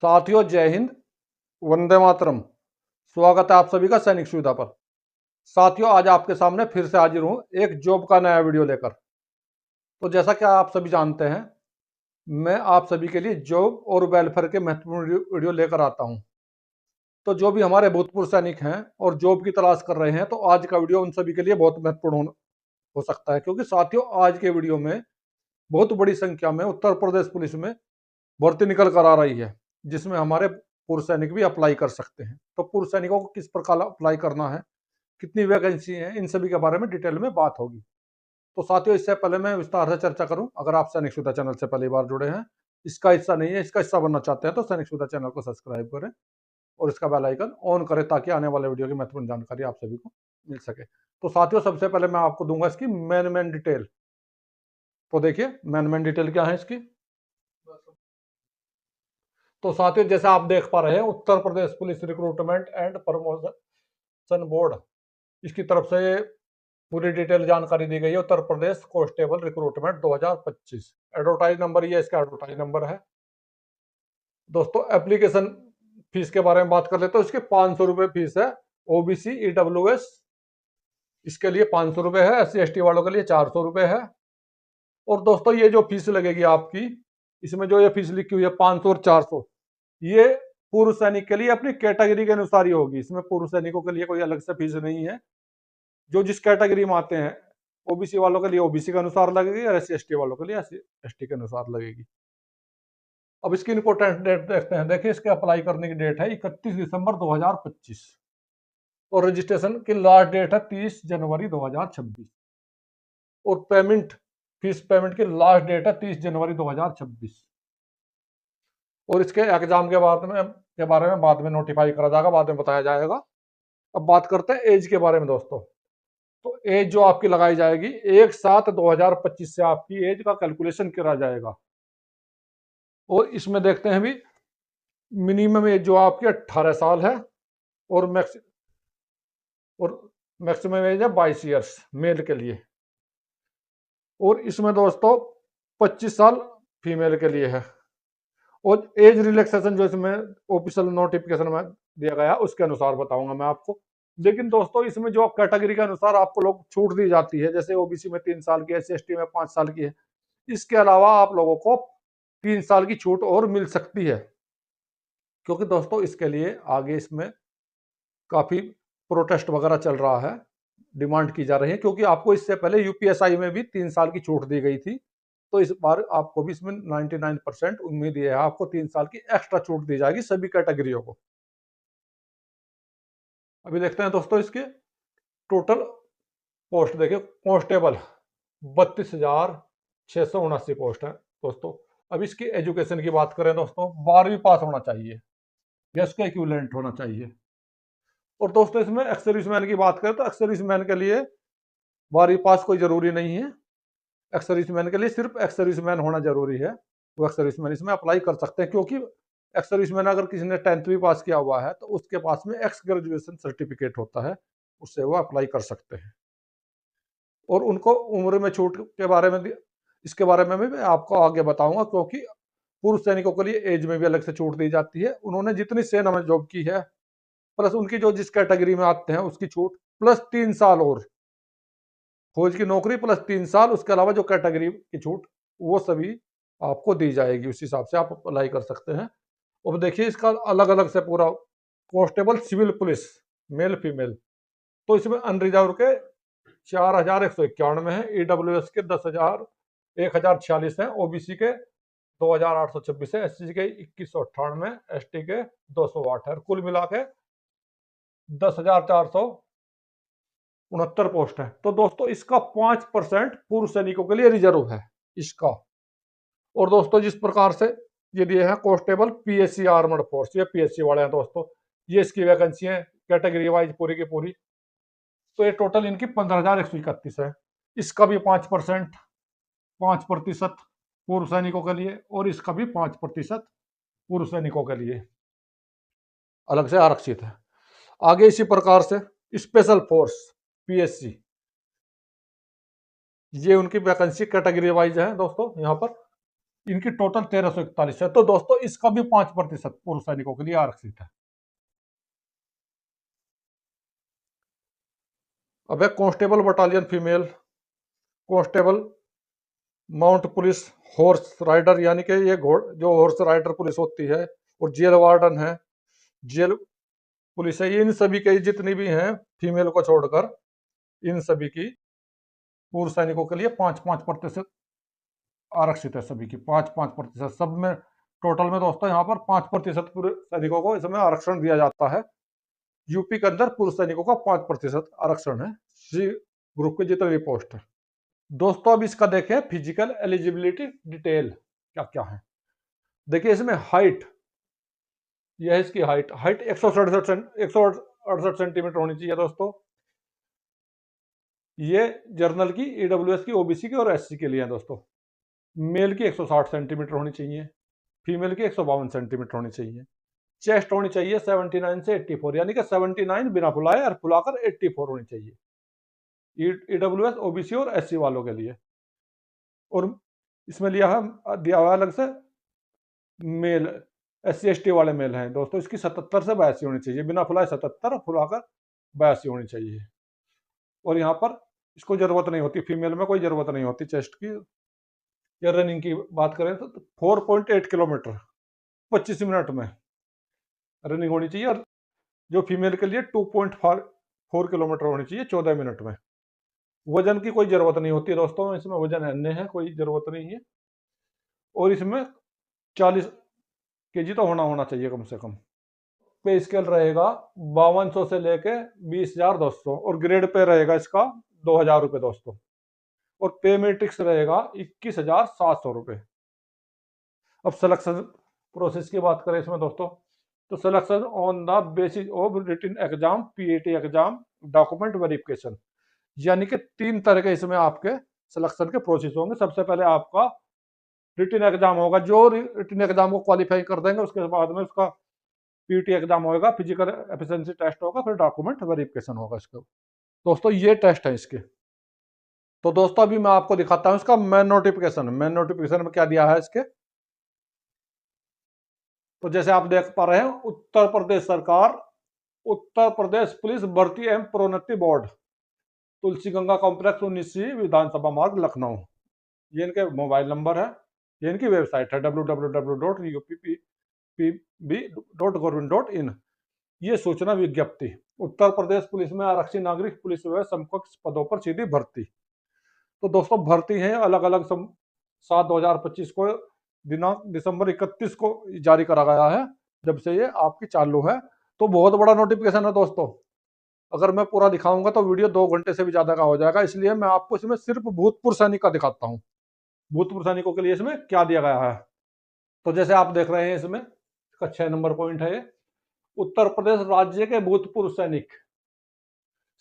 साथियों, जय हिंद, वंदे मातरम। स्वागत है आप सभी का सैनिक सुविधा पर। साथियों, आज आपके सामने फिर से हाजिर हूं एक जॉब का नया वीडियो लेकर। तो जैसा कि आप सभी जानते हैं, मैं आप सभी के लिए जॉब और वेलफेयर के महत्वपूर्ण वीडियो लेकर आता हूं। तो जो भी हमारे भूतपूर्व सैनिक हैं और जॉब की तलाश कर रहे हैं, तो आज का वीडियो उन सभी के लिए बहुत महत्वपूर्ण हो सकता है, क्योंकि साथियों आज के वीडियो में बहुत बड़ी संख्या में उत्तर प्रदेश पुलिस में भर्ती निकल कर आ रही है, जिसमें हमारे पूर्व सैनिक भी अप्लाई कर सकते हैं। तो पूर्व सैनिकों को किस प्रकार अप्लाई करना है, कितनी वैकेंसी है, इन सभी के बारे में डिटेल में बात होगी। तो साथियों, इससे पहले मैं विस्तार से चर्चा करूं, अगर आप सैनिक सुविधा चैनल से पहली बार जुड़े हैं, इसका हिस्सा नहीं है, इसका हिस्सा बनना चाहते हैं, तो सैनिक सुविधा चैनल को सब्सक्राइब करें और इसका बेल आइकन ऑन करें, ताकि आने वाले वीडियो की महत्वपूर्ण जानकारी आप सभी को मिल सके। तो साथियों, सबसे पहले मैं आपको दूंगा इसकी मैन डिटेल। तो देखिए, मैन डिटेल क्या है इसकी। तो साथियों, जैसे आप देख पा रहे हैं, Uttar Pradesh police recruitment and promotion board, इसकी तरफ से पूरी डिटेल जानकारी दी गई है। Uttar Pradesh constable recruitment 2025 advertise number, ये इसका एडवर्टाइज नंबर है। दोस्तों, एप्लीकेशन फीस के बारे में बात कर लेते हैं। इसके 500 रुपए फीस है। ओबीसी ईडब्ल्यूएस इसके लिए 500 रुपए है, SC ST वालों के लिए 400 रुपए है। और दोस्तों, ये जो फीस लगेगी आपकी, इसमें जो ये फीस लिखी हुई है 500 और 400, ये पूर्व सैनिक के लिए अपनी कैटेगरी के अनुसार ही होगी। इसमें पूर्व सैनिकों के लिए कोई अलग से फीस नहीं है। जो जिस कैटेगरी में आते हैं, ओबीसी वालों के लिए ओबीसी के अनुसार लगेगी और SC ST वालों के लिए SC ST के अनुसार लगेगी। अब इसकी इंपॉर्टेंट डेट देखते हैं। देखिए, इसके अप्लाई करने की डेट है 31 दिसंबर 2025 और रजिस्ट्रेशन की लास्ट डेट है 30 जनवरी 2026 और फीस पेमेंट की लास्ट डेट है 30 जनवरी 2026। और इसके एग्जाम के बारे में बाद में नोटिफाई करा जाएगा, बाद में बताया जाएगा। अब बात करते हैं एज के बारे में दोस्तों। तो एज जो आपकी लगाई जाएगी, 1/7/2025 से आपकी एज का कैलकुलेशन करा जाएगा। और इसमें देखते हैं भी, मिनिमम एज जो आपकी 18 साल है और मैक्सिमम एज है 22 ईयर्स मेल के लिए। और इसमें दोस्तों 25 साल फीमेल के लिए है। और एज रिलैक्सेशन जो इसमें ऑफिशियल नोटिफिकेशन में दिया गया है, उसके अनुसार बताऊंगा मैं आपको। लेकिन दोस्तों, इसमें जो कैटेगरी के अनुसार आपको लोग छूट दी जाती है, जैसे ओबीसी में 3 साल की, SC ST में 5 साल की है, इसके अलावा आप लोगों को 3 साल की छूट और मिल सकती है। क्योंकि दोस्तों, इसके लिए आगे इसमें काफी प्रोटेस्ट वगैरह चल रहा है, डिमांड की जा रही है, क्योंकि आपको इससे पहले यूपीएसआई में भी 3 साल की छूट दी गई थी। तो इस बार आपको भी इसमें 99% उम्मीद ये है, आपको 3 साल की एक्स्ट्रा छूट दी जाएगी सभी कैटेगरियों को। अभी देखते हैं दोस्तों, इसके टोटल पोस्ट देखिए। कांस्टेबल 32,679 पोस्ट है दोस्तों। अब इसकी एजुकेशन की बात करें दोस्तों, 12वीं पास होना चाहिए या इसका इक्विवेलेंट होना चाहिए। और दोस्तों, इसमें एक्स सर्विसमैन की बात करें तो एक्स सर्विसमैन के लिए 12वीं पास कोई जरूरी नहीं है। एक्स सर्विसमैन के लिए सिर्फ एक्स सर्विसमैन होना जरूरी है। वो एक्स सर्विसमैन इसमें अप्लाई कर सकते हैं, क्योंकि एक्स सर्विसमैन अगर किसी ने 10वीं पास किया हुआ है, तो उसके पास में एक्स ग्रेजुएशन सर्टिफिकेट होता है, उससे वो अप्लाई कर सकते हैं। और उनको उम्र में छूट के बारे में इसके बारे में भी मैं आपको आगे बताऊंगा, क्योंकि पूर्व सैनिकों के लिए एज में भी अलग से छूट दी जाती है। उन्होंने जितनी सेना में जॉब की है, प्लस उनकी जो जिस कैटेगरी में आते हैं उसकी छूट, प्लस 3 साल और फौज की नौकरी, प्लस 3 साल, उसके अलावा जो कैटेगरी की छूट, वो सभी आपको दी जाएगी। उस हिसाब से आप अप्लाई कर सकते हैं। और देखिए, इसका अलग अलग से पूरा constable civil police male female, तो इसमें अनरिजर्व के 4,191 है, ईडब्ल्यूएस के 10,46 है, ओबीसी के 2,826 है, SC के 2,198, ST के 208 है। कुल मिला के 10,469 पोस्ट है। तो दोस्तों, इसका 5% पूर्व सैनिकों के लिए रिजर्व है इसका। और दोस्तों, जिस प्रकार से ये दिए हैं कांस्टेबल PSC आर्मड फोर्स, ये PSC वाले हैं दोस्तों, ये इसकी वैकेंसी है कैटेगरी वाइज पूरी की पूरी। तो ये टोटल इनकी 15,131 है। इसका भी 5% पूर्व सैनिकों के लिए, और इसका भी 5% पूर्व सैनिकों के लिए अलग से आरक्षित है। आगे इसी प्रकार से स्पेशल फोर्स PSC, ये उनकी वैकेंसी कैटेगरी वाइज है दोस्तों। यहाँ पर इनकी टोटल 1341 है। तो दोस्तों इसका भी 5% पूर्व सैनिकों के लिए आरक्षित है। अब है constable battalion female, constable mount police horse rider, यानी कि ये जो हॉर्स राइडर पुलिस होती है, और जेल वार्डन है, जेल पुलिस है, ये इन सभी के जितनी भी हैं फीमेल को छोड़कर, इन सभी की पूर्व सैनिकों के लिए 5-5% आरक्षित है। सभी की 5-5%, सब में टोटल में दोस्तों यहाँ पर 5% पूर्व सैनिकों को इसमें आरक्षण दिया जाता है। यूपी के अंदर पूर्व सैनिकों का 5% आरक्षण है, सी ग्रुप के जितने भी पोस्ट है। दोस्तों अब इसका देखें फिजिकल एलिजिबिलिटी डिटेल क्या क्या है। देखिए इसमें हाइट, यह है इसकी हाइट, 168 सेंटीमीटर होनी चाहिए दोस्तों। ये जर्नल की, ईडब्ल्यूएस की, ओबीसी की और एससी के लिए है दोस्तों। मेल की 160 सेंटीमीटर होनी चाहिए, फीमेल की 152 सेंटीमीटर होनी चाहिए। चेस्ट होनी चाहिए 79 से 84, यानी कि 79 बिना फुलाए और फुलाकर 84 होनी चाहिए ईडब्ल्यूएस, ओबीसी और एससी वालों के लिए। और इसमें दिया हुआ अलग से मेल, एससी एसटी वाले मेल हैं दोस्तों, इसकी 77 से 82 होनी चाहिए, बिना फुलाए 77 और फुलाकर 82 होनी चाहिए। और यहाँ पर इसको जरूरत नहीं होती, फीमेल में कोई जरूरत नहीं होती चेस्ट की। या रनिंग की बात करें तो 4.8 किलोमीटर 25 मिनट में रनिंग होनी चाहिए, और जो फीमेल के लिए 2.4 किलोमीटर होनी चाहिए 14 मिनट में। वजन की कोई जरूरत नहीं होती दोस्तों, इसमें वजन अन्य है, कोई जरूरत नहीं है। और इसमें 40 केजी तो होना चाहिए कम से कम। पे स्केल रहेगा 5200 से लेके 20,200, और ग्रेड पे रहेगा इसका 2,000 रुपये दोस्तों। और पे मैट्रिक्स रहेगा 21,700 रुपये। अब सिलेक्शन प्रोसेस की बात करें इसमें दोस्तों, तो selection on the basis of written exam, PAT exam, document verification, यानी कि 3 तरह के इसमें आपके सिलेक्शन के प्रोसेस होंगे। सबसे पहले आपका रिटन एग्जाम होगा, जो रिटन एग्जाम को क्वालिफाई कर देंगे उसके बाद में उसका पीटी एग्जाम होगा, फिजिकल एफिशिएंसी टेस्ट होगा, फिर डॉक्यूमेंट वेरिफिकेशन होगा इसका। दोस्तों ये टेस्ट है इसके। तो दोस्तों अभी मैं आपको दिखाता हूं इसका मेन नोटिफिकेशन। मेन नोटिफिकेशन में क्या दिया है इसके, तो जैसे आप देख पा रहे हैं, उत्तर प्रदेश सरकार, उत्तर प्रदेश पुलिस भर्ती एवं प्रोन्नति बोर्ड, तुलसी गंगा कॉम्प्लेक्स 19 विधानसभा मार्ग लखनऊ, ये इनके मोबाइल नंबर है, ये इनकी वेबसाइट है www.uppb.gov.in। ये सूचना विज्ञप्ति, उत्तर प्रदेश पुलिस में आरक्षी नागरिक पुलिस व समकक्ष पदों पर सीधी भर्ती। तो दोस्तों भर्ती है अलग अलग 7/2025 को, दिनांक दिसंबर 31 को जारी करा गया है, जब से ये आपकी चालू है। तो बहुत बड़ा नोटिफिकेशन है दोस्तों। अगर मैं पूरा दिखाऊंगा तो वीडियो 2 घंटे से भी ज्यादा का हो जाएगा, इसलिए मैं आपको इसमें सिर्फ भूतपूर्व सैनिक का दिखाता हूँ। भूतपूर्व सैनिकों के लिए इसमें क्या दिया गया है, तो जैसे आप देख रहे हैं इसमें इसका 6 नंबर पॉइंट है ये, उत्तर प्रदेश राज्य के भूतपूर्व सैनिक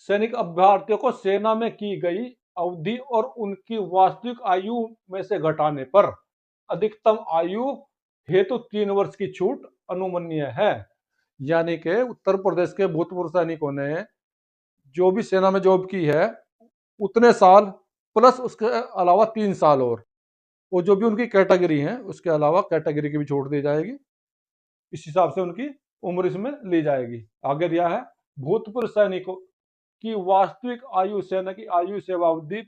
सैनिक अभ्यर्थियों को सेना में की गई अवधि और उनकी वास्तविक आयु में से घटाने पर अधिकतम आयु हेतु 3 वर्ष की छूट अनुमन्य है। यानी कि उत्तर प्रदेश के भूतपूर्व सैनिकों ने जो भी सेना में जॉब की है उतने साल प्लस उसके अलावा 3 साल और जो भी उनकी कैटेगरी है उसके अलावा कैटेगरी की भी छूट दी जाएगी। इस हिसाब से उनकी उम्र इसमें ली जाएगी। आगे दिया है भूतपूर्व सैनिकों की वास्तविक आयु, सेना की आयु सेवा अवधि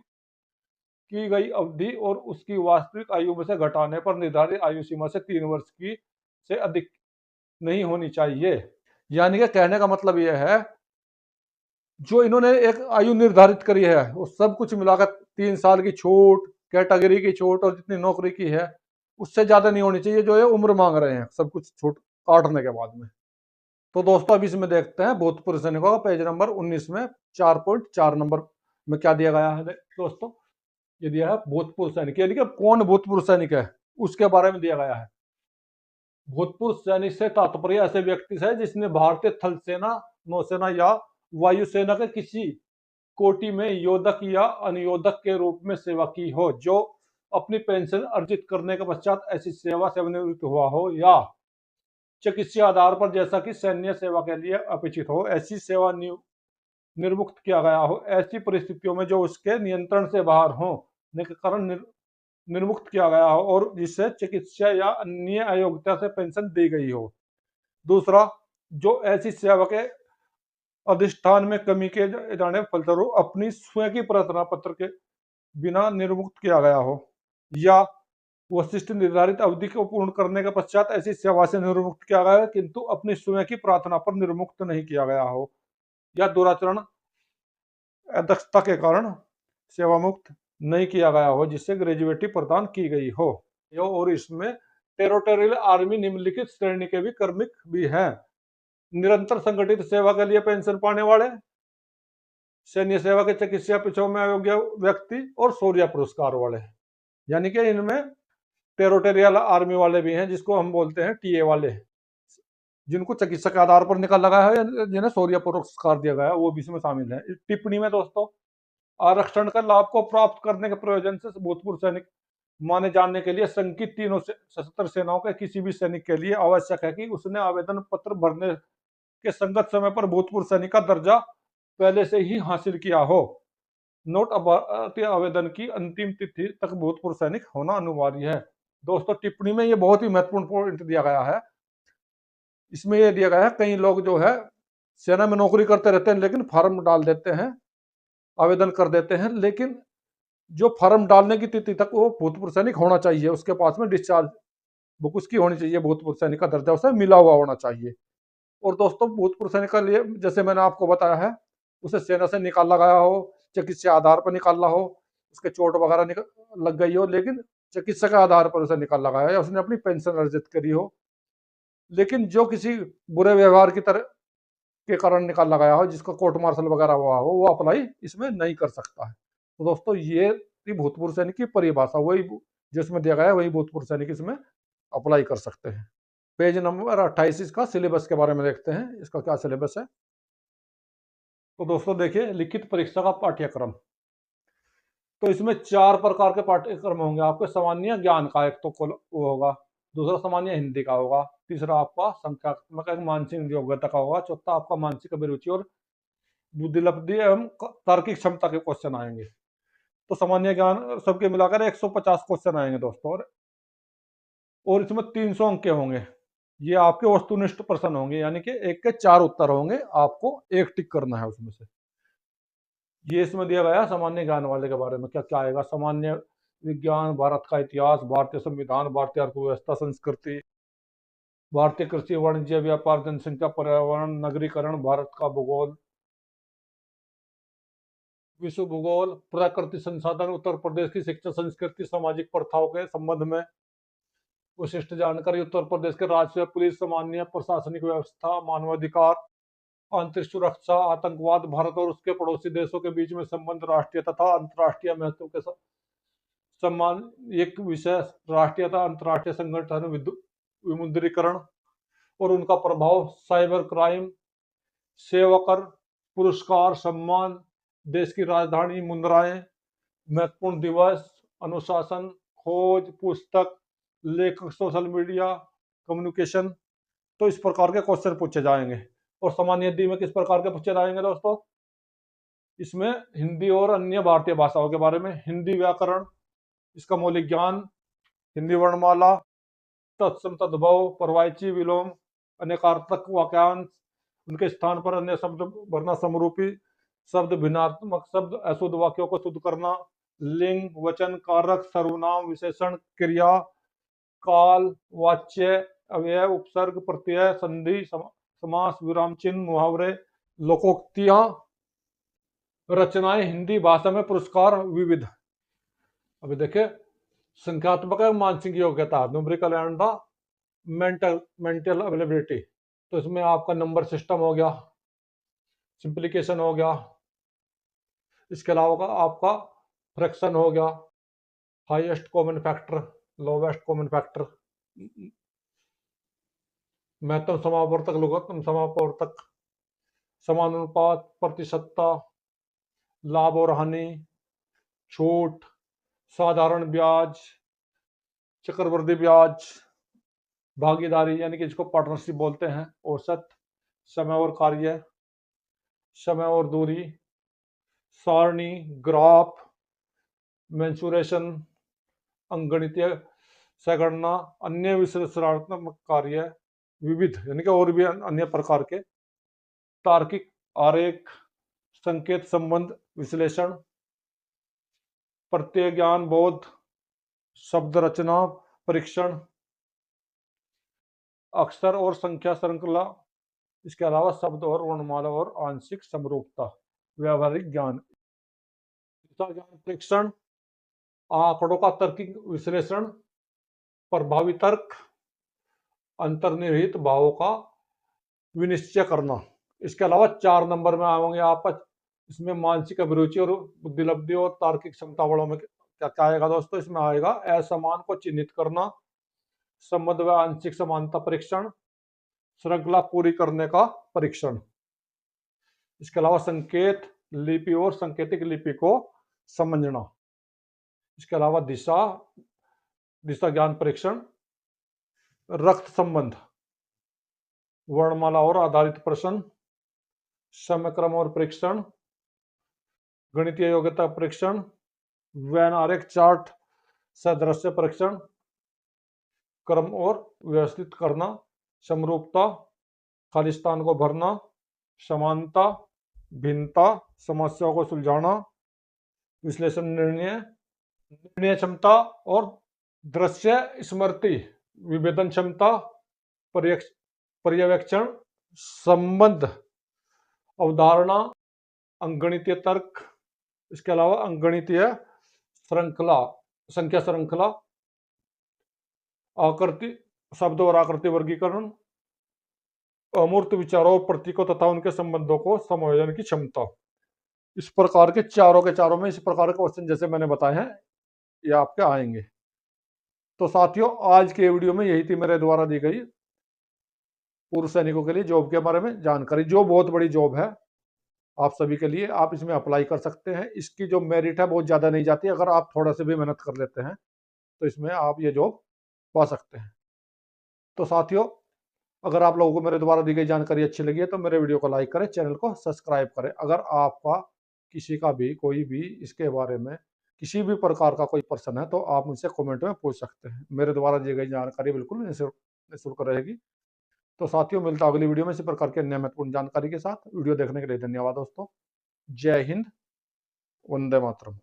की गई अवधि और उसकी वास्तविक आयु में से घटाने पर निर्धारित आयु सीमा से 3 वर्ष की से अधिक नहीं होनी चाहिए। यानी कि कहने का मतलब यह है, जो इन्होंने एक आयु निर्धारित करी है वो सब कुछ मिलाकर 3 साल की छूट, कैटेगरी की छूट और जितनी नौकरी की है उससे ज्यादा नहीं होनी चाहिए जो ये उम्र मांग रहे हैं सब कुछ छूट काटने के बाद में। तो दोस्तों अभी इसमें देखते हैं भूतपूर्व सैनिकों का पेज नंबर 19 में 4.4 नंबर में क्या दिया गया है दोस्तों। ये दिया है भूतपूर्व सैनिक, यानी कि कौन भूतपूर्व सैनिक है उसके बारे में दिया गया है। भूतपूर्व सैनिक से तात्पर्य ऐसे व्यक्ति से जिसने भारतीय थल सेना, नौसेना या वायुसेना के किसी कोटि में योधक या अनुयोधक के रूप में सेवा की हो, जो अपनी पेंशन अर्जित करने के पश्चात ऐसी सेवा से निवृत्त हुआ हो, या चिकित्सीय आधार पर जैसा कि सैन्य सेवा के लिए अपेक्षित हो, ऐसी सेवा निर्मुक्त किया गया हो, ऐसी परिस्थितियों में जो उसके नियंत्रण से बाहर हो के कारण निर्मुक्त किया गया हो और जिससे चिकित्सा या अन्य अयोग्यता से पेंशन दी गई हो। दूसरा, जो ऐसी सेवा के अधिष्ठान में कमी के जाने फलस्वरूप अपनी स्वयं की प्रार्थना पत्र के बिना निर्मुक्त किया गया हो, या वशिष्ठ निर्धारित अवधि को पूर्ण करने के पश्चात ऐसी सेवा से निर्मुक्त किया गया है किंतु अपनी स्वयं की प्रार्थना पर निर्मुक्त नहीं किया गया हो, या दुराचरण अदक्षता के कारण सेवा मुक्त नहीं किया गया हो जिससे ग्रेजुएटी प्रदान की गई हो। और इसमें टेरिटोरियल आर्मी निम्नलिखित श्रेणी के भी कार्मिक भी हैं: निरंतर संगठित सेवा के लिए पेंशन पाने वाले, सैन्य सेवा के चिकित्सा पिछों में अयोग्य व्यक्ति और शौर्य पुरस्कार वाले। यानी कि इनमें टेरिटोरियल आर्मी वाले भी हैं जिसको हम बोलते हैं टीए वाले, जिनको चिकित्सा के आधार पर निकाला गया है या जिन्हें शौर्य पुरस्कार दिया गया है, वो भी इसमें शामिल है। टिप्पणी में दोस्तों, आरक्षण का लाभ को प्राप्त करने के प्रयोजन से भूतपूर्व सैनिक माने जाने के लिए संकित तीनों सशस्त्र सेनाओं के किसी भी सैनिक के लिए आवश्यक है कि उसने आवेदन पत्र भरने के संगत समय पर भूतपूर्व सैनिक का दर्जा पहले से ही हासिल किया हो। नोट, भारतीय आवेदन की अंतिम तिथि तक भूतपूर्व सैनिक होना अनिवार्य है। दोस्तों, टिप्पणी में ये बहुत ही महत्वपूर्ण पॉइंट दिया गया है। इसमें यह दिया गया है, कई लोग जो है सेना में नौकरी करते रहते हैं लेकिन फार्म डाल देते हैं, आवेदन कर देते हैं, लेकिन जो फार्म डालने की तिथि तक वो भूतपूर्व सैनिक होना चाहिए, उसके पास में डिस्चार्ज बुक उसकी होनी चाहिए, भूतपूर्व सैनिक का दर्जा उसे मिला हुआ होना चाहिए। और दोस्तों, भूतपूर्व सैनिक के लिए जैसे मैंने आपको बताया है, उसे सेना से निकाला गया हो, चिकित्सा आधार पर निकाला हो, उसके चोट वगैरह लग गई हो, लेकिन चिकित्सा के आधार पर उसे निकाला गया है, या उसने अपनी पेंशन अर्जित करी हो, लेकिन जो किसी बुरे व्यवहार की तरह के कारण निकाला गया हो, जिसका कोर्ट मार्शल वगैरह हुआ हो, वो अप्लाई इसमें नहीं कर सकता है। तो दोस्तों, ये थी भूतपूर्व सैनिक की परिभाषा, वही जिसमें दिया गया है वही भूतपूर्व सैनिक इसमें अप्लाई कर सकते हैं। पेज नंबर 28 इसका सिलेबस के बारे में देखते हैं, इसका क्या सिलेबस है। तो दोस्तों देखिए, लिखित परीक्षा का पाठ्यक्रम, तो इसमें 4 प्रकार के पाठ्यक्रम होंगे आपके। सामान्य ज्ञान का एक तो वो होगा, दूसरा सामान्य हिंदी का होगा, तीसरा आपका संख्यात्मक एक मानसिक योग्यता का होगा, चौथा आपका मानसिक अभिरुचि और बुद्धिलब्धि एवं तार्किक क्षमता के क्वेश्चन आएंगे। तो सामान्य ज्ञान सबके मिलाकर 150 क्वेश्चन आएंगे दोस्तों, और इसमें 300 अंक के होंगे। ये आपके वस्तुनिष्ठ प्रश्न होंगे, यानी कि 1 के 4 उत्तर होंगे, आपको एक टिक करना है उसमें से। ये इसमें दिया गया सामान्य ज्ञान वाले के बारे में क्या क्या आएगा। सामान्य विज्ञान, भारत का इतिहास, भारतीय संविधान, भारतीय अर्थव्यवस्था, संस्कृति, भारतीय कृषि, वाणिज्य, व्यापार, जनसंख्या, पर्यावरण, नगरीकरण, भारत का भूगोल, विश्व भूगोल, प्राकृतिक संसाधन, उत्तर प्रदेश की शिक्षा संस्कृति, सामाजिक प्रथाओं के संबंध में विशिष्ट जानकारी, उत्तर प्रदेश के राजस्व, पुलिस, सामान्य प्रशासनिक व्यवस्था, मानवाधिकार, आंतरिक सुरक्षा, आतंकवाद, भारत और उसके पड़ोसी देशों के बीच में संबंध, राष्ट्रीय तथा अंतर्राष्ट्रीय महत्व के सम्मान एक विषय, राष्ट्रीय तथा अंतर्राष्ट्रीय संगठन विमुद्रीकरण और उनका प्रभाव, साइबर क्राइम, सेवा कर, पुरस्कार, सम्मान, देश की राजधानी, मुद्राएं, महत्वपूर्ण दिवस, अनुशासन, खोज, पुस्तक, लेखक, सोशल मीडिया, कम्युनिकेशन। तो इस प्रकार के क्वेश्चन पूछे जाएंगे। और सामान्य हिंदी में किस प्रकार के पूछे जाएंगे दोस्तों, इसमें हिंदी और अन्य भारतीय भाषाओं के बारे में, हिंदी व्याकरण, इसका मौलिक ज्ञान, हिंदी वर्णमाला, तत्सम तद्भव, परवाइची, विलोम, अनेकार्थक वाक्यांश, उनके स्थान पर अन्य शब्द भरना, समरूपी शब्द, भिन्नात्मक शब्द, अशुद्ध वाक्यों को शुद्ध करना, लिंग, वचन, कारक, सर्वनाम, विशेषण, क्रिया, काल, वाच्य, अव्यय, उपसर्ग, प्रत्यय, संधि, समास, विराम चिन्ह, मुहावरे, लोकोक्तियां, रचनाएं, हिंदी भाषा में पुरस्कार, विविध। अभी देखिए, संख्यात्मक है मानसिक योग्यता, numerical and the mental availability. तो इसमें आपका नंबर सिस्टम हो गया, सिंप्लीकेशन हो गया, इसके अलावा आपका फ्रैक्शन हो गया, highest common factor, lowest common factor, महत्तम समावर्तक, लघुत्तम समावर्तक, समानुपात, प्रतिशतता, लाभ और हानि, छूट, साधारण ब्याज, चक्रवृद्धि ब्याज, भागीदारी यानी कि इसको पार्टनरशिप बोलते हैं, औसत, समय और कार्य, समय और दूरी, सारणी, ग्राफ, मेंसुरेशन, अंगगणितीय संगणना, अन्य विश्लेषणात्मक कार्य, विविध यानी कि और भी अन्य प्रकार के तार्किक आरेख, संकेत संबंध विश्लेषण, प्रत्यय ज्ञान बोध, शब्द रचना परीक्षण, अक्षर और संख्या श्रृंखला, इसके अलावा शब्द और वर्णमाला और आंशिक समरूपता, व्यावहारिक ज्ञान, ज्ञान परीक्षण, आंकड़ों का तार्किक विश्लेषण, प्रभावी तर्क, अंतर्निहित भावों का विनिश्चय करना। इसके अलावा 4 नंबर में आएंगे आपका इसमें मानसिक अभिरुचि और बुद्धिलब्धि और तार्किक क्षमता बड़ों में क्या क्या आएगा दोस्तों? इसमें आएगा असमान को चिन्हित करना, संबंध व आंशिक समानता परीक्षण, श्रृंखला पूरी करने का परीक्षण। इसके अलावा संकेत लिपि और सांकेतिक लिपि को समझना। इसके अलावा दिशा ज्ञान परीक्षण, रक्त संबंध, वर्णमाला और आधारित प्रश्न, समय क्रम और परीक्षण, गणितीय योग्यता परीक्षण, वेन आरेख चार्ट सदृश्य परीक्षण, क्रम और व्यवस्थित करना, समरूपता, खाली स्थान को भरना, समानता, भिन्नता, समस्याओं को सुलझाना, विश्लेषण निर्णय क्षमता और दृश्य स्मृति, विभेदन क्षमता, पर्यवेक्षण, संबंध, अवधारणा, अंकगणितीय तर्क। इसके अलावा अंकगणितीय श्रृंखला, संख्या श्रृंखला, आकृति, शब्द और आकृति वर्गीकरण, अमूर्त विचारों प्रतीकों तथा उनके संबंधों को समायोजन की क्षमता। इस प्रकार के चारों के चारों में इस प्रकार के क्वेश्चन जैसे मैंने बताए हैं ये आपके आएंगे। तो साथियों आज के वीडियो में यही थी मेरे द्वारा दी गई पूर्व सैनिकों के लिए जॉब के बारे में जानकारी, जो बहुत बड़ी जॉब है आप सभी के लिए। आप इसमें अप्लाई कर सकते हैं। इसकी जो मेरिट है बहुत ज़्यादा नहीं जाती, अगर आप थोड़ा से भी मेहनत कर लेते हैं तो इसमें आप ये जॉब पा सकते हैं। तो साथियों अगर आप लोगों को मेरे द्वारा दी गई जानकारी अच्छी लगी है तो मेरे वीडियो को लाइक करें, चैनल को सब्सक्राइब करें। अगर आपका किसी का भी कोई भी इसके बारे में किसी भी प्रकार का कोई प्रश्न है तो आप मुझसे कमेंट में पूछ सकते हैं। मेरे द्वारा दी गई जानकारी बिल्कुल निःशुल्क रहेगी। तो साथियों मिलता अगली वीडियो में इसी प्रकार के अन्य महत्वपूर्ण जानकारी के साथ। वीडियो देखने के लिए धन्यवाद दोस्तों। जय हिंद, वंदे मातरम।